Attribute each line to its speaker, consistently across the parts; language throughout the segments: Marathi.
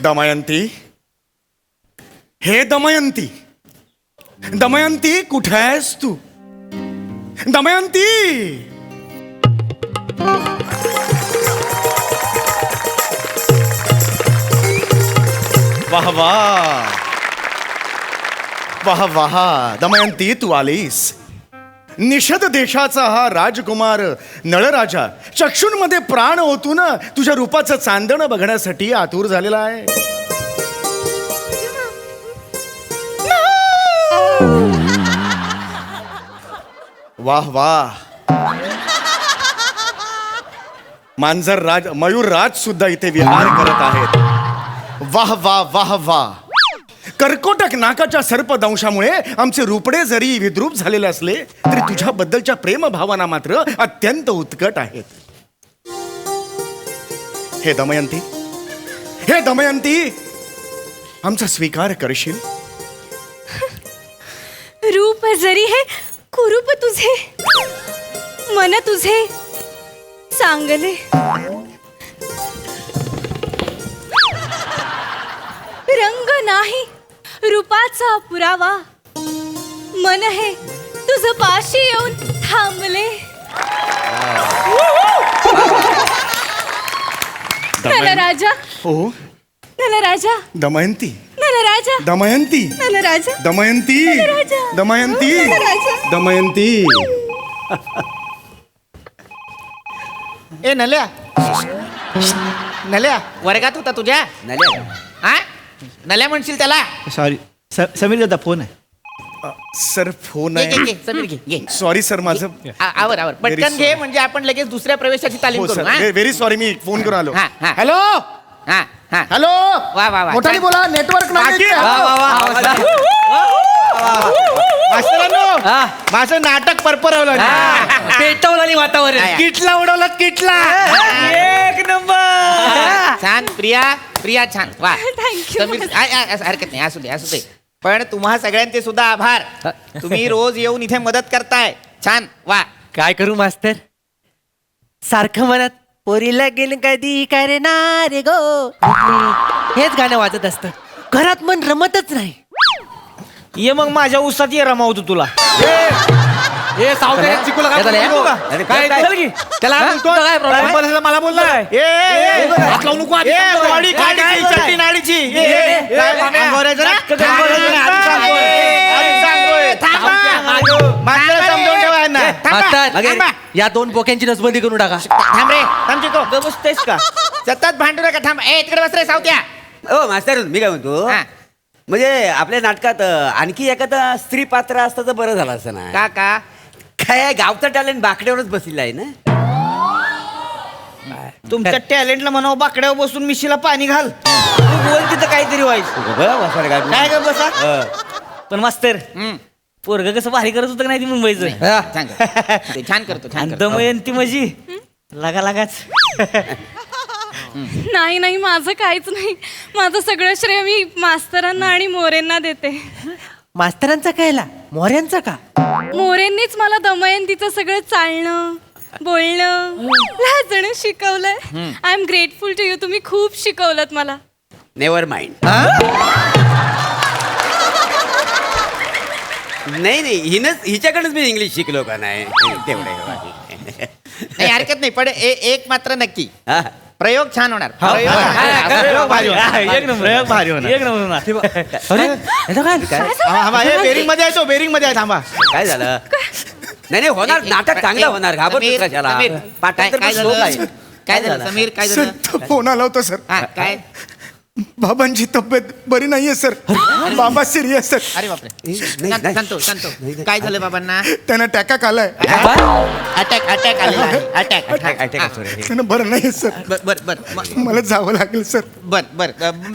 Speaker 1: दमयंती, हे दमयंती, दमयंती कुठे आहेस तू? दमयंती, वाह वाह वाह वाह, दमयंती तू आलीस. निषद देशाचा हा राजकुमार नळराजा चक्षुंमध्ये प्राण ओतून तुझ्या रूपाचं चांदणं बघण्यासाठी आतुर झालेला आहे. वाह वाह, मांजर राज, मयूर राज सुद्धा इथे विहार करत आहेत. वाह वाह वाह वाह, कर्कोटक नाकाच्या सर्पदंशामुळे आमचे रूपडे जरी विद्रूप झालेले असले तरी तुझ्याबद्दलच्या प्रेम भावना मात्र अत्यंत उत्कट आहेत. हे दमयंती, हे दमयंती, आमचा स्वीकार करशील?
Speaker 2: रूप जरी हे कुरूप तुझे, मन तुझे चांगले. रंग नाही रूपाचा पुरावा, मन हे तुझ पाशी येऊन थांबले. नलराजा,
Speaker 1: हो
Speaker 2: नलराजा,
Speaker 1: दमयंती,
Speaker 2: नलराजा,
Speaker 1: दमयंती,
Speaker 2: नलराजा,
Speaker 1: दमयंती,
Speaker 2: नलराजा,
Speaker 1: दमयंती,
Speaker 2: नलराजा.
Speaker 1: दमयंती.
Speaker 3: ए नल्या, नल्या वर्गात होता तुझ्या?
Speaker 4: नल्या
Speaker 3: हा, नल्या म्हणशील त्याला?
Speaker 5: सॉरी समीर दादा फोन आहे.
Speaker 1: सर फोन
Speaker 3: घे, घे,
Speaker 1: आहे.
Speaker 3: घे, समीर घे, घे.
Speaker 1: सॉरी सर, माझं
Speaker 3: आवर आवर
Speaker 1: Very
Speaker 3: पटकन घे,
Speaker 1: sorry.
Speaker 3: म्हणजे आपण लगेच दुसऱ्या प्रवेशाची तालीम
Speaker 1: हो
Speaker 3: करू.
Speaker 1: सर,
Speaker 3: हा?
Speaker 1: व्हेरी सॉरी, मी फोन करून आलो.
Speaker 3: हा, हा.
Speaker 1: हॅलो
Speaker 3: हा, हा.
Speaker 1: हॅलो,
Speaker 3: वा, वा, वा.
Speaker 1: मोठ्याने बोला, नेटवर्क नाही.
Speaker 5: हा.
Speaker 1: माझं नाटक परपरवलं.
Speaker 5: पेटवलं वातावरण.
Speaker 3: हा.
Speaker 1: किटला उडवलं, किटला.
Speaker 5: एक नंबर.
Speaker 3: छान प्रिया, प्रिया छान. वा
Speaker 2: Thank you.
Speaker 3: समीर, हरकत नाही, असू दे असू दे. पण तुम्हा सगळ्यांचे सुद्धा आभार. तुम्ही रोज येऊन इथे मदत करताय. छान. वा
Speaker 6: काय करू मास्तर, सारखं म्हणत पोरीला गेलं कधी करणार रे गो, हेच गाणं वाजत असतं. घरात मन रमतच नाही.
Speaker 5: ये मग माझ्या उसात ये रमावतो तुला.
Speaker 6: हे सावकार चिकूला काय बोलतो का? काय चल की त्याला काय प्रॉब्लेम?
Speaker 5: मला बोललाय
Speaker 1: हात लावू नको आधी.
Speaker 3: नाडीची.
Speaker 6: मास्तर, या दोन बोक्यांची नसबंदी करून टाका.
Speaker 3: थांब रे, थांब चिको.
Speaker 5: बसतेस का?
Speaker 3: सतत भांडू नका. थांब. ए तिकडे बस रे सावत्या.
Speaker 4: ओ मास्तर, मी काय म्हणतो,
Speaker 3: हा.
Speaker 4: म्हणजे आपल्या नाटकात आणखी एखादा स्त्री पात्र असतं तर बरं झालं असं ना.
Speaker 3: का का
Speaker 4: काय गावचं टॅलेंट बाकड्यावरच बसलेलं आहे ना.
Speaker 5: तुमच्या टॅलेंटला म्हणावं बाकड्यावर बसून मिशीला पाणी घाल. तू बोल तिथं काहीतरी व्हायचं. काय ग बसा. पण मास्तर, पोरग कसं भारी करत होतं का नाही ती मुंबईचं.
Speaker 3: छान करतो. छान करतो. छान करतो.
Speaker 5: दमयंती माझी लागा लागाच.
Speaker 2: नाही नाही, माझं काहीच नाही. माझं सगळं श्रेय मी मास्तरांना आणि मोरेंना देते.
Speaker 6: मास्तरांचा कायला, मोऱ्यांचा का?
Speaker 2: मोरेंनीच मला दमयंतीचं सगळं चालणं, बोलणं, लाजणं शिकवलंय. I am grateful to you. तुम्ही खूप शिकवलत मला.
Speaker 4: Never mind. नाही नाही, हिच्याकडूनच मी इंग्लिश शिकलो का नाही तेवढे.
Speaker 3: नाही हरकत नाही. पण एक मात्र नक्की,
Speaker 4: हा.
Speaker 3: प्रयोग छान होणार.
Speaker 5: प्रयोग भारी होणार. एक नंबर, एक भारी होणार. एक नंबर होणार.
Speaker 6: अरे याचं काय?
Speaker 1: बेरिंग मध्ये आहे तो, बेरिंग मध्ये आहे. थांबा.
Speaker 4: काय झालं? नाही नाही, होणार नाटक चांगलं होणार. घाबरतो
Speaker 3: समीर,
Speaker 4: कशाला?
Speaker 3: समीर,
Speaker 4: पाठांतर
Speaker 3: काय
Speaker 4: पण slow
Speaker 3: झालं?
Speaker 4: आहे.
Speaker 3: काय झालं समीर? काय
Speaker 1: सर,
Speaker 3: झालं?
Speaker 1: फोन आला होता सर.
Speaker 3: हा, काय?
Speaker 1: बाबांची तब्येत बरी नाहीये सर. बाबा सिरियस सर.
Speaker 3: अरे बापरे.
Speaker 4: नाही,
Speaker 3: शांत,
Speaker 4: नाही.
Speaker 3: शांत, शांत. काय झालं बाबांना?
Speaker 1: त्यांना टॅका आलाय.
Speaker 3: अटॅक आलेला आहे. अटॅक.
Speaker 4: Attack असतो रे.
Speaker 1: त्यांना बरं नाही सर.
Speaker 3: बर
Speaker 1: मला जावं लागेल सर.
Speaker 3: बर.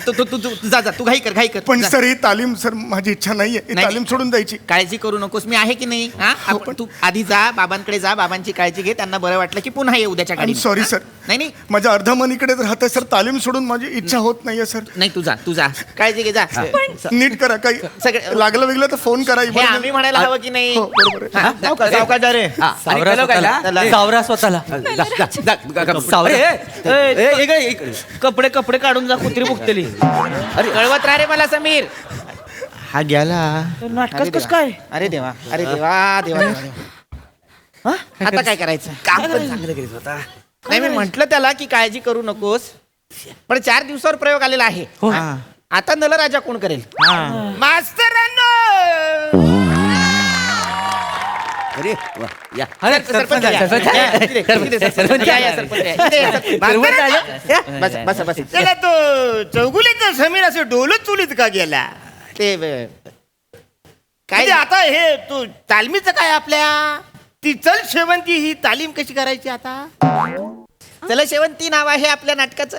Speaker 3: तू जा जा. तू घाई कर.
Speaker 1: पण
Speaker 3: जा.
Speaker 1: सर ही तालीम सर माझी इच्छा नाहीये. ही
Speaker 3: नाही.
Speaker 1: तालीम सोडून जायची.
Speaker 3: काळजी करू नकोस. मी आहे की नाही? हा, आपण तू आधी जा, बाबांकडे जा, बाबांची काळजी घे. त्यांना बरं वाटलं की पुन्हा ये उद्याच्या गाडी.
Speaker 1: Sorry sir.
Speaker 3: नाही
Speaker 1: माझ्या अर्धमनीकडेच राहतंय सर. तालीम सोडून माझी इच्छा होत नाहीये सर.
Speaker 3: नाही तू जा काळजी घे जा
Speaker 1: नीट करा काही
Speaker 3: सगळे-
Speaker 1: लागलं वेगळं तर फोन करा
Speaker 3: हे आम्ही म्हणायला हवं की नाही
Speaker 1: हो, बरोबर आहे.
Speaker 3: हा,
Speaker 5: सावकाश जा रे
Speaker 6: सावरा स्वतःला सावरा स्वतःला
Speaker 5: कपडे कपडे काढून जा कुत्री बुकतेली
Speaker 3: अरे कळवत राहा रे मला समीर
Speaker 5: हा गेला नाटकात कस काय
Speaker 3: अरे देवा देवा हा? आता काय करायचं
Speaker 4: काम पण चांगलं करीत होता.
Speaker 3: नाही मी म्हंटल त्याला की काळजी करू नकोस पण 4 दिवसावर प्रयोग आलेला आहे हा. आता नलराजा कोण करेल मास्तरांनो
Speaker 4: अरे वा, या.
Speaker 3: सरपंच या. या, इकडे, सरपंच या, या, सरपंच या. इकडे या, सरपंच. मास्तरांनो. बस
Speaker 5: त्याला तो चौगुलीचा समीर असं डोलत चुलीत का गेला
Speaker 3: ते
Speaker 5: काय आता हे तू तालमीचं काय आपल्या ती चल शेवंती ही तालीम कशी करायची आता
Speaker 3: चला शेवंती नाव आहे आपल्या नाटकाचं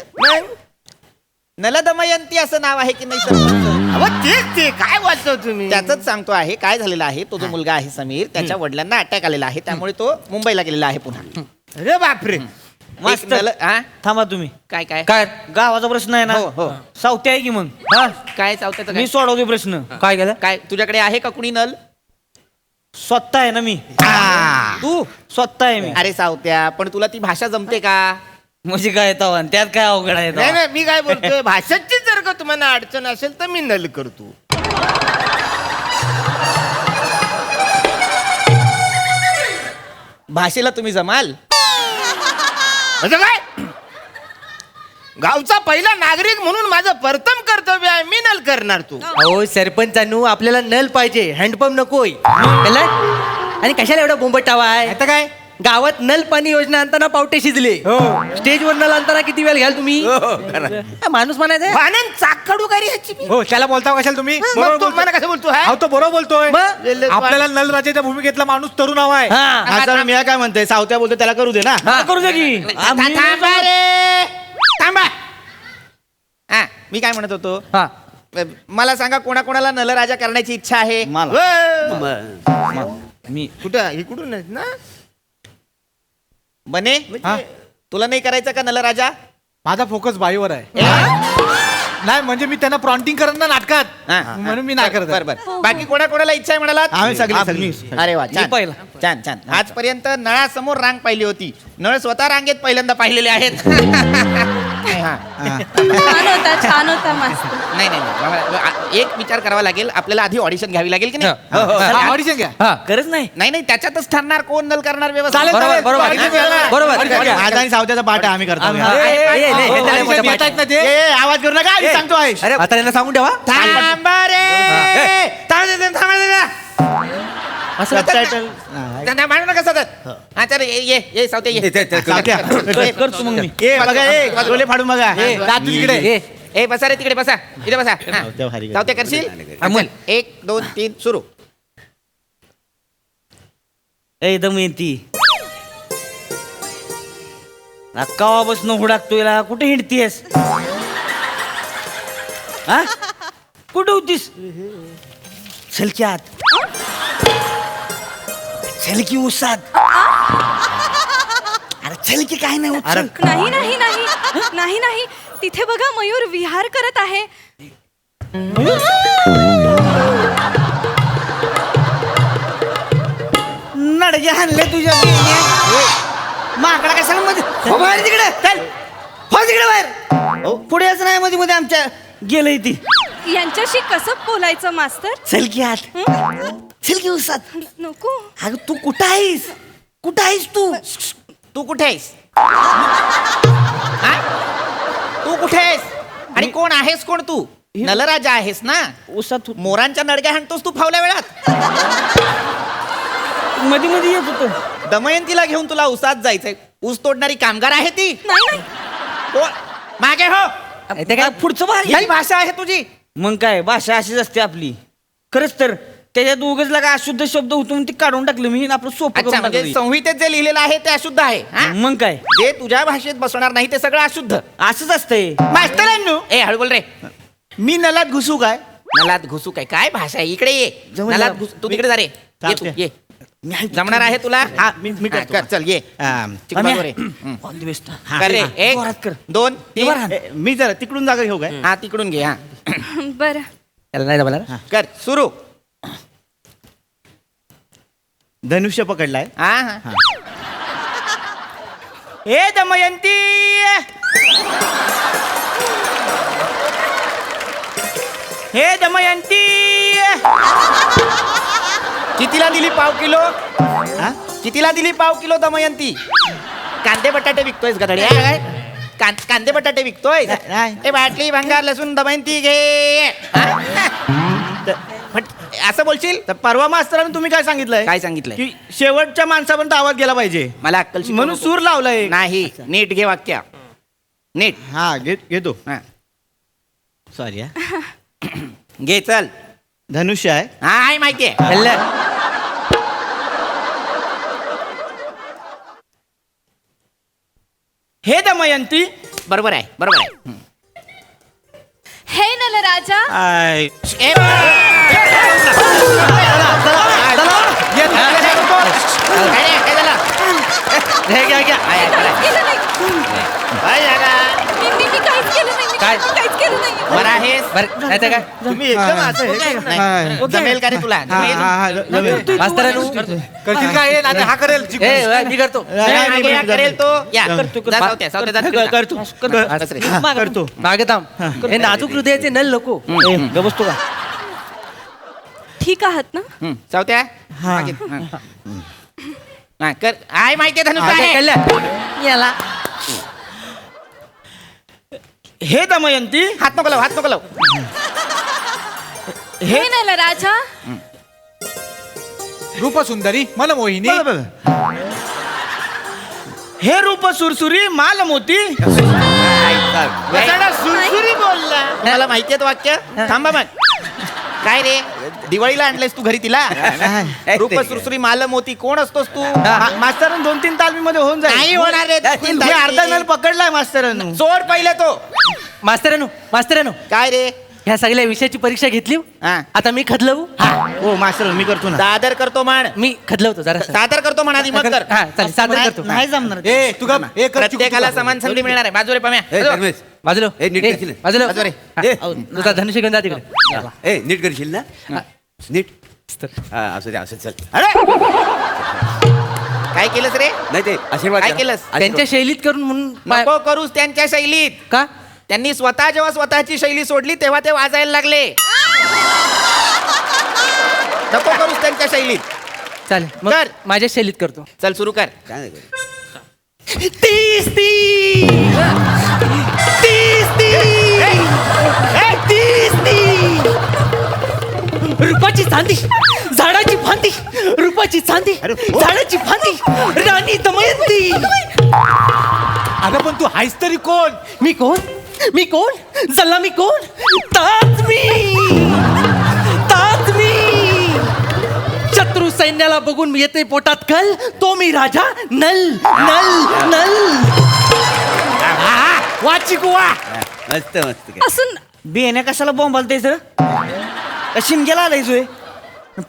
Speaker 3: नलदमयंती असं नाव आहे की नाही सरपंच
Speaker 5: अहो तेच ते काय वाचतो तुम्ही
Speaker 3: त्याच सांगतो आहे काय झालेलं आहे तो जो मुलगा आहे समीर त्याच्या वडिलांना अटॅक आलेला आहे त्यामुळे तो मुंबईला गेलेला आहे पुन्हा
Speaker 5: अरे बापरे
Speaker 3: मास्तर
Speaker 5: थांबा तुम्ही
Speaker 3: काय काय
Speaker 6: काय
Speaker 5: गावाचा प्रश्न आहे ना
Speaker 3: हो, हो.
Speaker 5: सावते आहे की मग
Speaker 3: काय चावतं
Speaker 5: मी सोडवतो प्रश्न
Speaker 6: काय केलं
Speaker 3: काय तुझ्याकडे आहे का कुणी नल
Speaker 5: स्वतः आहे ना मी तू स्वतः आहे मी
Speaker 3: अरे सावत्या पण तुला ती भाषा जमते का
Speaker 5: म्हणजे काय तवा त्यात काय अवघड आहे
Speaker 7: नाही नाही मी काय बोलतोय भाषेची जर का तुम्हाला अडचण असेल तर मी नल करतो
Speaker 3: भाषेला तुम्ही जमाल
Speaker 7: म्हणजे काय गावचा पहिला नागरिक म्हणून माझं प्रथम कर्तव्य आहे मी नल करणार तू
Speaker 6: अहो सरपंचांनू आपल्याला नल पाहिजे हँडपंप नकोय कळलं? आणि कशाला एवढा बोंबटावा आहे
Speaker 5: आता काय
Speaker 6: गावात नल पाणी योजना आणताना पावटे शिजले स्टेजवर नल आणताना किती वेळ घ्याल तुम्ही हा, माणूस म्हणायचं
Speaker 7: भानन चाकडू गाडी ह्याची मी.
Speaker 8: हो त्याला बोलता कशाला तुम्ही
Speaker 7: मग तू मला कसं बोलतो हा?
Speaker 8: अहो तो बरोबर बोलतोय
Speaker 6: मग?
Speaker 8: आपल्याला नलराजाच्या भूमिकेतला माणूस तरुण हवा आहे
Speaker 6: हा
Speaker 5: मी काय म्हणतोय सावत्या बोलतो त्याला करू दे ना करू दे की
Speaker 3: थांबा रे थांबा हा मी काय म्हणत होतो
Speaker 6: हा
Speaker 3: मला सांगा कोणाकोणाला नलराजा करण्याची इच्छा आहे
Speaker 5: मी
Speaker 7: कुठं इकडून आहेत ना
Speaker 3: बने तुला नाही करायचं का नलराजा
Speaker 8: माझा फोकस बाईवर आहे नाही म्हणजे मी त्यांना प्रॉन्टिंग करत ना नाटकात म्हणून मी नाही करत आहे.
Speaker 3: बरोबर बाकी कोणाकोणाला इच्छा आहे म्हणाला
Speaker 5: आम्ही सगळी
Speaker 3: अरे वा छान
Speaker 5: पहिला.
Speaker 3: छान छान आजपर्यंत नळासमोर रांग पाहिली होती नळ स्वतः रांगेत पहिल्यांदा पाहिलेले आहेत हा.
Speaker 2: छान होता मास्तर
Speaker 3: नाही नाही नाही. एक विचार करावा लागेल आपल्याला आधी ऑडिशन घ्यावी लागेल की नाही
Speaker 8: हा, ऑडिशन घ्या
Speaker 6: हा
Speaker 5: करत नाही
Speaker 3: नाही नाही त्याच्यातच ठरणार कोण नल करणार व्यवस्था
Speaker 8: चालेल, चालेल.
Speaker 6: बरोबर
Speaker 8: ऑडिशन घ्या ना.
Speaker 6: बरोबर
Speaker 8: ऑडिशन घ्या.
Speaker 5: माझा आणि सावत्याचा पाठ आहे आम्ही करतो
Speaker 8: ऑडिशन घेत आहेत ना ते
Speaker 5: आवाज करू नका आम्ही सांगतो आहे
Speaker 6: अरे आता यांना सांगून ठेवा
Speaker 3: थांबा रे थांबा त्यांना मानू नका सतत हा चल ये सावते ये
Speaker 5: सावत्या करतो मग मी ए बघा ए डोले फाडून बघा
Speaker 3: जात तू तिकडे ए बसा रे तिकडे बसा इथे बसा हा. सावते करशील हा, चल. 1 2 3 सुरू
Speaker 5: ए दमयंती कवापासून हुडाकतोय कुठे हिंडतीयस हा कुठे होतीस छलकी आत छलकी उसात अरे छलकी काय नाही उचल.
Speaker 2: नाही नाही नाही नाही नाही तिथे बघा मयूर विहार करत आहे
Speaker 5: नडगे हाणले तुझ्या माकडा कशाला मध्ये हो बाहेर तिकडे चल हो तिकडे बाहेर पुढे यायचं नाही मध्ये मध्ये आमच्या गेलंय ती
Speaker 2: यांच्याशी कसं बोलायचं मास्तर
Speaker 5: छलकी आत छलकी उसात
Speaker 2: नको
Speaker 5: अगं तू कुठं आहेस तू
Speaker 3: तू कुठे आहेस हा? तू कुठे आहेस आणि कोण आहेस कोण तू नलराजा आहेस ना
Speaker 5: उसात
Speaker 3: मोरांच्या नडग्या हाणतोस तू फावल्या वेळात
Speaker 5: मध्ये मध्ये येत होतो
Speaker 3: दमयंतीला घेऊन तुला उसात जायचंय ऊस तोडणारी कामगार आहे ती
Speaker 2: नाही नाही
Speaker 3: कोण? मागे हो
Speaker 5: ते काय पुढचं बाहेर
Speaker 3: ही भाषा आहे तुझी
Speaker 5: मग काय भाषा अशीच असते आपली खरंच तर त्याच्यात उगाच लागा अशुद्ध शब्द होतो म्हणून ते काढून टाकलं मी आणि आपलं सोपं
Speaker 3: अच्छा
Speaker 5: करून
Speaker 3: म्हणजे
Speaker 5: टाकलं.
Speaker 3: संहितेत जे लिहिलेलं आहे ते अशुद्ध आहे हा?
Speaker 5: मग काय
Speaker 3: जे तुझ्या भाषेत बसणार नाही ते सगळं अशुद्ध
Speaker 5: असंच असतंय
Speaker 3: मास्तरांनो ए हळू बोल रे
Speaker 5: मी नलात घुसू काय
Speaker 3: नलात घुसू काय काय भाषा आहे इकडे ये
Speaker 5: जवळ
Speaker 3: नलात
Speaker 5: जा.
Speaker 3: घुसू तू तिकडे जा रे ये तू ये जमणार आहे तुला
Speaker 5: हा, मी
Speaker 3: हा,
Speaker 5: करतो.
Speaker 3: कर चल ये चिकबाजवर ये.
Speaker 5: ऑल द बेस्ट
Speaker 3: कर रे एक
Speaker 5: जोरात कर.
Speaker 3: 2 3
Speaker 5: मी जरा तिकडून जागा घेऊ काय
Speaker 3: हा तिकडून घे हा
Speaker 2: बरं
Speaker 6: त्याला नाही जमणार.
Speaker 3: कर सुरू
Speaker 5: धनुष्य पकडलाय
Speaker 3: हा हा हे दमयंती हे दमयंती कितीला दिली पाव किलो कितीला दिली पाव किलो दमयंती कांदे बटाटे विकतोयस गधड्या कांदे बटाटे विकतोय
Speaker 5: नाही.
Speaker 3: ए बाटली भंगार लसूण दमयंती घे असं बोलशील
Speaker 5: तर परवा मास्तरांनी तुम्ही काय सांगितलंय
Speaker 3: काय सांगितलंय
Speaker 5: की शेवटच्या माणसापर्यंत आवाज गेला पाहिजे
Speaker 3: मला अक्कल शिकवू
Speaker 5: म्हणून
Speaker 3: नको.
Speaker 5: सूर लावलाय
Speaker 3: नाही नीट घे वाक्य नीट
Speaker 5: हा घेतो
Speaker 3: हा.
Speaker 5: सॉरी
Speaker 3: घे चल
Speaker 5: धनुष्य आहे
Speaker 3: हा आहे माहितीये
Speaker 5: हे दमयंती
Speaker 3: बरोबर आहे बरोबर आहे
Speaker 2: हे नल राजा
Speaker 5: आय.
Speaker 3: ए, काय रे, काय झालं?
Speaker 6: घ्या, घ्या, घ्या.
Speaker 3: आहे, आहे,
Speaker 2: काहीच केलं नाही.
Speaker 3: काय झालं?
Speaker 2: मी काहीच केलं नाही.
Speaker 6: काय?
Speaker 2: मी काहीच केलं नाही.
Speaker 3: बरं आहेस
Speaker 6: बरं नाही तर काय
Speaker 5: तुम्ही एकदम असं हे करू नका.
Speaker 3: नाही. जमेल का रे तुला जमेल?
Speaker 6: मास्तरानू
Speaker 8: करतील काय हे? नाही, हा करेल
Speaker 6: ए मी करतो
Speaker 3: मागे या, करेल तो या जा, सावत्या, जा, तिकडे जा.
Speaker 5: करतो
Speaker 3: बस रे.
Speaker 5: करतो
Speaker 6: मागे थांब हे नाजूक हृदयाचे नल नको
Speaker 5: बसतो का
Speaker 2: ठीक आहात ना
Speaker 3: सावत्या मागे. हा, कर आहे माहितीये धनुष आहे.
Speaker 6: कळलं?
Speaker 5: याला हे दमयंती
Speaker 3: हात नको लाव हात नको लाव
Speaker 2: हे नल राजा
Speaker 8: रूप सुंदरी मला मोहिनी
Speaker 5: हे रूप सुरसुरी माल मोती
Speaker 3: बसाडा सुरसुरी बोलला मला माहितीये तो वाक्य थांबा मग काय रे दिवाळीला आणलंयस तू घरी तिला रूप सुरसुरी माल मोती कोण असतोस तू
Speaker 5: मास्तरांनी 2-3 तालमीमध्ये होऊन
Speaker 3: नाही
Speaker 5: जाईल
Speaker 3: होणार रे
Speaker 5: मी अर्धा नल पकडलाय मास्तरांनी
Speaker 3: चोर पहिले तो
Speaker 6: मास्तरानू
Speaker 3: काय रे
Speaker 6: ह्या सगळ्या विषयाची परीक्षा घेतली हो?
Speaker 3: हा.
Speaker 6: आता मी खदलवू
Speaker 5: हो मास्तर मी करतो ना
Speaker 3: सादर करतो म्हण
Speaker 6: मी खदलवतो जरा
Speaker 3: सादर करतो म्हणा आधी मग कर
Speaker 6: हा चालेल सादर करतो
Speaker 5: नाही जमणार
Speaker 8: ए तू का ए कर
Speaker 3: प्रत्येकाला समान संधी मिळणार आहे बाजूरे पम्या
Speaker 6: बाजूलो
Speaker 4: ए, नीट करशील ना?
Speaker 6: बाजूलो
Speaker 3: बाजूला.
Speaker 4: ए.
Speaker 6: तुझा धनुष्य घेऊन जा तिकडे
Speaker 4: ए नीट करशील ना नीट हा असू दे असं चल
Speaker 3: अरे काय केलंस रे
Speaker 4: नाही ते आशीर्वाद
Speaker 3: काय
Speaker 4: करा.
Speaker 3: केलंस?
Speaker 6: त्यांच्या शैलीत करून म्हणून
Speaker 3: नको करूस त्यांच्या शैलीत
Speaker 6: का
Speaker 3: त्यांनी जेव्हा स्वतःची शैली सोडली तेव्हा ते वाजायला लागले नको करूस त्यांच्या शैलीत
Speaker 6: चालेल मग
Speaker 3: कर.
Speaker 6: माझ्या शैलीत करतो
Speaker 3: चल सुरू कर
Speaker 4: काय नाही करत.
Speaker 6: रूपाची चांदी झाडाची फांदी रूपाची चांदी झाडाची फांदी राणी दमयंती
Speaker 8: अगं पण तू हायस तरी कोण
Speaker 6: मी कोण जल्ला मी कोण ताज मी शत्रू सैन्याला बघून येते पोटात कल तो मी राजा नल नल नल
Speaker 5: वाचिकुवा
Speaker 4: मस्त मस्त काय.
Speaker 2: असून
Speaker 5: बियाण्या कशाला बोंबालतेय सर शिमग्याला आलाय सोय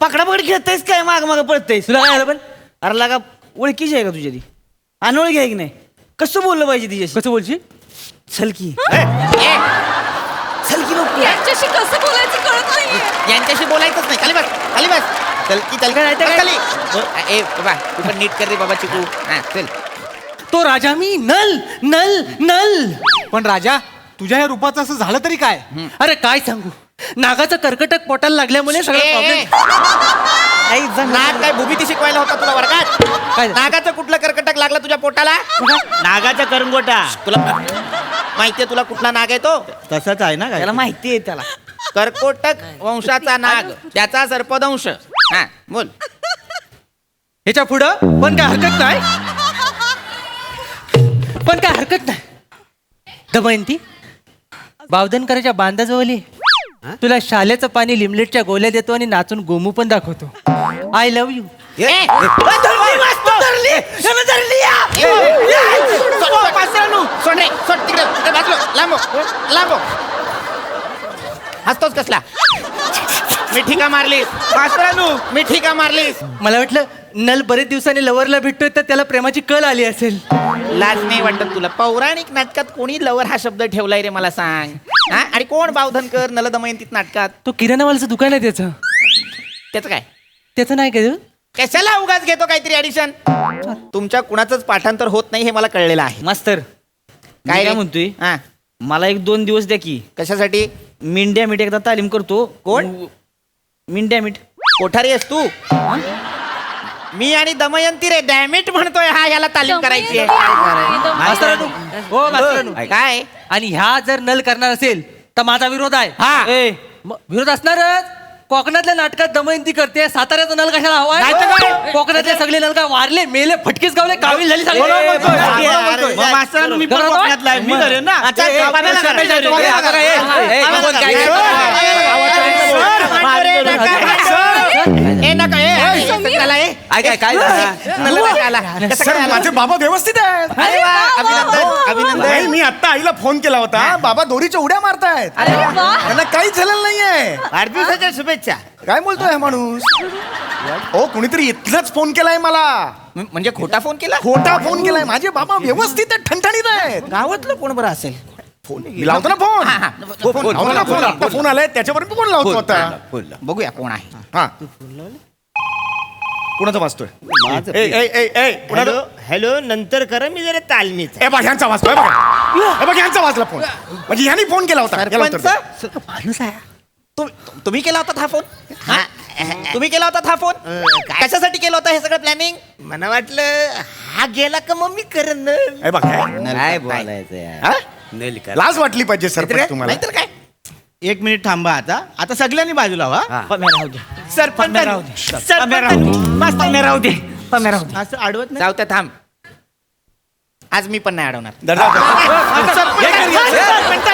Speaker 5: पकडा पकड खेळतायस काय माग माग पळतायस
Speaker 6: तुला काय आलं पण
Speaker 5: अरे लागा ओळखीची आहे का तुझ्या ती अनोळखी आहे की नाही कसं बोललं पाहिजे तिच्याशी
Speaker 6: कसं बोलशी
Speaker 5: छलकी
Speaker 3: ए,
Speaker 5: छलकी नको
Speaker 2: यांच्याशी कसं बोलायचं कळत नाहीये
Speaker 3: यांच्याशी बोलायचंच नाही खाली बस चल की चल
Speaker 6: काय, काय?
Speaker 3: खाली ए बाबा तू पण नीट कर रे बाबा चिकू हा चल
Speaker 6: तो राजा मी नल नल नल
Speaker 8: पण राजा तुझ्या या रूपाचं असं झालं तरी काय
Speaker 6: अरे काय सांगू नागाचं कर्कटक पोटाला लागल्यामुळे सगळं
Speaker 3: ए,
Speaker 6: प्रॉब्लेम
Speaker 3: नाग काय भूमिती शिकवायला होता तुला वर्गात
Speaker 6: काय?
Speaker 3: नागाचं कुठलं कर्कटक लागला तुझ्या पोटाला
Speaker 5: नागाचा करंगोटा
Speaker 3: तुला माहितीये तुला कुठला नाग आहे तो
Speaker 5: तसाच आहे ना त्याला माहिती आहे त्याला
Speaker 3: कर्कोटक वंशाचा नाग त्याचा सर्पदंश हा बोल
Speaker 6: ह्याच्या पुढं पण काय हरकत नाही दमयंती बावधनकराच्या बांधाजवळ ये. तुला शालेचं पाणी लिमलेटच्या गोल्या देतो आणि नाचून गोमू पण दाखवतो आय लव्ह यू
Speaker 3: सोड रे सोड तिकडे लांबो हसतोच कसला मिठी का मारलीस मास्तरानू मिठी का मारलीस
Speaker 6: मला वाटलं नल बरेच दिवसांनी लवरला भेटतोय तर त्याला प्रेमाची कल आली असेल.
Speaker 3: लाज नाही वाटत तुला? पौराणिक नाटकात कोणी लवर हा शब्द ठेवलाय रे मला सांग. हा? आणि कोण बावधनकर नल दमयंतीत नाटकात?
Speaker 6: तो किराणावाल्याचं दुकान आहे त्याचं.
Speaker 3: त्याचं काय?
Speaker 6: त्याचं नाही का ते?
Speaker 3: कशाला उगाच घेतो काहीतरी ऍडिशन? तुमच्या कुणाचंच पाठांतर होत नाही हे मला कळलेलं आहे.
Speaker 5: मास्तर
Speaker 3: काय
Speaker 5: काय
Speaker 3: रे?
Speaker 5: म्हणतोय,
Speaker 3: हा.
Speaker 5: मला 1-2 दिवस द्या की.
Speaker 3: कशासाठी?
Speaker 5: मिंड्या मीठ एकदा तालीम करतो.
Speaker 3: कोण?
Speaker 5: मिंड्या मीठ.
Speaker 3: कोठारी आहेस तू? मी आणि दमयंती रे डॅमिट म्हणतोय. हा याला तालीम करायची आहे.
Speaker 6: मास्तरानू, हो मास्तरानू.
Speaker 3: काय?
Speaker 6: आणि ह्या जर नल करणार असेल तर माझा विरोध आहे.
Speaker 3: हा.
Speaker 6: ए, विरोध असणारच. कोकणातल्या नाटकात दमयंती करते, साताऱ्याचा नल कशाला हवाय?
Speaker 3: नाही तर काय?
Speaker 6: कोकणातले सगळे नल काय वारले, मेले, फटकेच गावले, कावील झाली सगळी.
Speaker 5: मग मास्तरानू, मी पण
Speaker 6: गरज
Speaker 5: कोकणातला आहे, मी करेन ना.
Speaker 3: अच्छा,
Speaker 5: ए,
Speaker 3: बाबाला
Speaker 5: ए,
Speaker 3: करा.
Speaker 5: ए, ए, ए, आता काय, ए, ए, बघ, काय,
Speaker 3: ए नका ए सगळ्याला ए.
Speaker 4: काय
Speaker 3: नल राजा आला. कसं
Speaker 1: सर
Speaker 3: काय आला?
Speaker 1: माझे बाबा व्यवस्थित आहेत.
Speaker 3: अरे वा, अभिनंदन अभिनंदन.
Speaker 1: नाही मी आता आईला फोन केला होता, बाबा दोरीच्या उड्या मारतायत.
Speaker 2: अरे वा.
Speaker 1: त्यांना काहीच झालेलं नाहीये.
Speaker 7: वाढदिवसाच्या शुभेच्छा.
Speaker 1: काय बोलतोय हा माणूस? हो कुणीतरी इथलंच फोन केलाय मला.
Speaker 3: म्हणजे खोटा फोन केला?
Speaker 1: खोटा फोन केलाय. माझे बाबा व्यवस्थित आहेत, ठणठणीत आहेत.
Speaker 3: गावातलं कोण बरं असेल?
Speaker 1: मी लावतो ना फोन. लावतो ना फोन. आता फोन आलाय त्याच्यावर मी फोन लावतो आता.
Speaker 3: बघूया कोण आहे.
Speaker 1: हा कुणाचा वाजतोय? ए, ए, ए, ए, कुणाचा?
Speaker 7: हॅलो हॅलो, नंतर करा, मी जरा तालमीच आहे.
Speaker 1: ए बघ ह्यांचा वाजतोय बघा. हे बघ ह्यांचा वाजला फोन. म्हणजे ह्यांनी फोन केला होता. याला उत्तर दे.
Speaker 3: तुम्ही केला होता हा फोन? हा? तुम्ही केला होता हा फोन? कशासाठी केला होता हे सगळं प्लॅनिंग?
Speaker 7: मला वाटलं हा गेला का मग मी करेन.
Speaker 1: ए बघ हे.
Speaker 4: काय बोलायचं यार.
Speaker 1: हा?
Speaker 4: नल कर.
Speaker 1: लाज वाटली पाहिजे सरपंच तुम्हाला.
Speaker 3: नाहीतर काय?
Speaker 5: 1 मिनिट थांबा. आता सगळ्यांनी बाजूला व्हा.
Speaker 3: सरपंच
Speaker 5: राहू दे.
Speaker 3: असं अडवत नाही. जाऊ त्या थांब. आज मी पण नाही अडवणार.
Speaker 1: दादा, दादा.
Speaker 3: सरपंच-